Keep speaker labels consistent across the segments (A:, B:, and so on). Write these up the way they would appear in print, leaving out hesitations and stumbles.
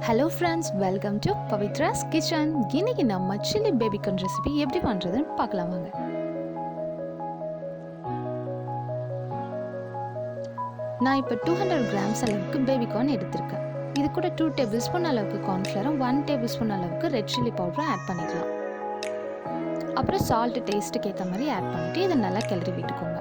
A: Hello friends, welcome to Pavitra's Kitchen. இன்னைக்கு நம்ம chilli baby corn recipe எப்படி பண்றதுன்னு பார்க்கலாம் வாங்க. நான் இப்போ 200 grams அளவுக்கு baby corn எடுத்திருக்கேன். இது கூட 2 tablespoon அளவுக்கு corn flour, 1 tablespoon அளவுக்கு red chilli powder ஆட் பண்ணிக்கலாம். அப்புறம் salt டேஸ்ட்டுக்கு ஏற்ற மாதிரி ஆட் பண்ணிட்டு இதை நல்லா கிளறி விட்டுக்கோங்க.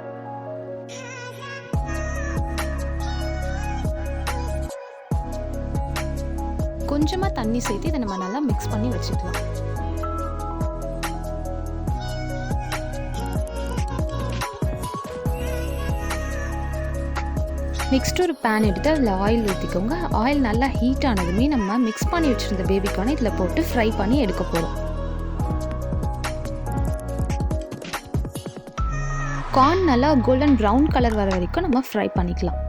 A: கொஞ்சமாக தண்ணி சேர்த்து இதை நம்ம நல்லா மிக்ஸ் பண்ணி வச்சுக்கலாம். நெக்ஸ்ட் ஒரு பேன் எடுத்து அதில் ஆயில் ஊற்றிக்கோங்க. ஆயில் நல்லா ஹீட் ஆனதுமே நம்ம மிக்ஸ் பண்ணி வச்சுருந்த பேபிக்கான இதில் போட்டு ஃப்ரை பண்ணி எடுக்க போகிறோம். கார்ன் நல்லா கோல்டன் ப்ரௌன் கலர் வர வரைக்கும் நம்ம ஃப்ரை பண்ணிக்கலாம்.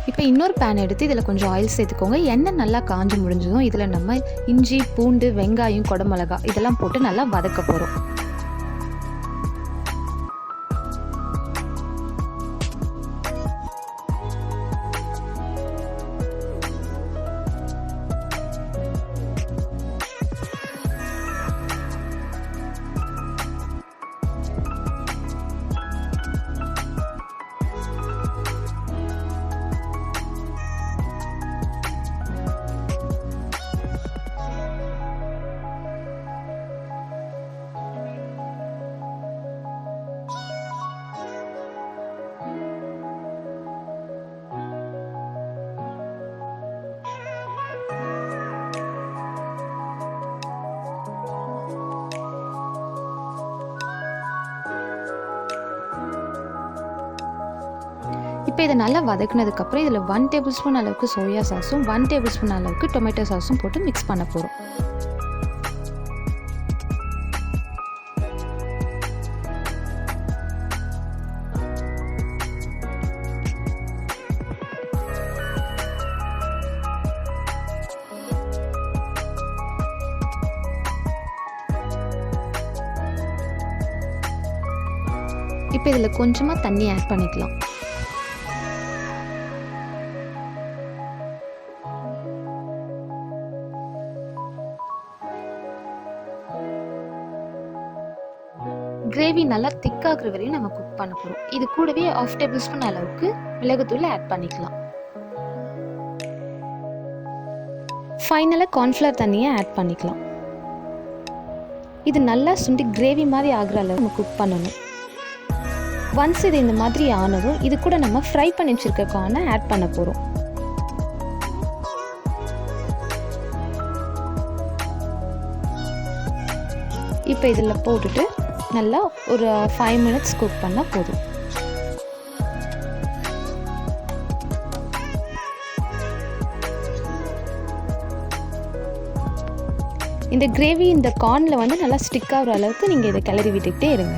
A: இப்போ இன்னொரு பேன் எடுத்து இதில் கொஞ்சம் ஆயில் சேர்த்துக்கோங்க. எண்ணெய் நல்லா காஞ்சி முடிஞ்சதும் இதில் நம்ம இஞ்சி, பூண்டு, வெங்காயம், குடமிளகா இதெல்லாம் போட்டு நல்லா வதக்க போகிறோம். இப்போ இதை நல்லா வதக்குனதுக்கப்புறம் இதில் 1 டேபிள்ஸ்பூன் அளவுக்கு சோயா சாஸும் 1 டேபிள்ஸ்பூன் அளவுக்கு டொமேட்டோ சாஸும் போட்டு மிக்ஸ் பண்ண போகிறோம். இப்போ இதில் கொஞ்சமாக தண்ணி ஆட் பண்ணிக்கலாம். கிரேவி நல்லா திக்காகிற வரையும் நம்ம குக் பண்ண போகிறோம். இது கூடவே 1/2 டேபிள்ஸ்பூன் அளவுக்கு மிளகுத்தூள் ஆட் பண்ணிக்கலாம். ஃபைனலாக கார்ன்ஃப்ளவர் தண்ணியை ஆட் பண்ணிக்கலாம். இது நல்லா சுண்டி கிரேவி மாதிரி ஆகிற அளவு நம்ம குக் பண்ணணும். ஒன்ஸ் இது இந்த மாதிரி ஆனதும் இது கூட நம்ம ஃப்ரை பண்ணி வச்சிருக்க கார்னை ஆட் பண்ண போகிறோம். இப்போ இதில் போட்டுட்டு நல்லா ஒரு 5 மினிட்ஸ் குக் பண்ணால் போதும். இந்த கிரேவி இந்த கார்னில் வந்து நல்லா ஸ்டிக் ஆகிற அளவுக்கு நீங்கள் இதை கிளறி விட்டுக்கிட்டே இருங்க.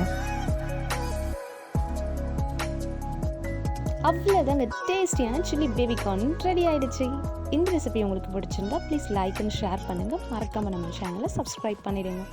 A: அவ்வளோதாங்க, டேஸ்டியான சில்லி பேபி கார்ன் ரெடி ஆகிடுச்சு. இந்த ரெசிபி உங்களுக்கு பிடிச்சிருந்தா ப்ளீஸ் லைக் அண்ட் ஷேர் பண்ணுங்கள். மறக்காமல் நம்ம சேனலை சப்ஸ்கிரைப் பண்ணிடுங்க.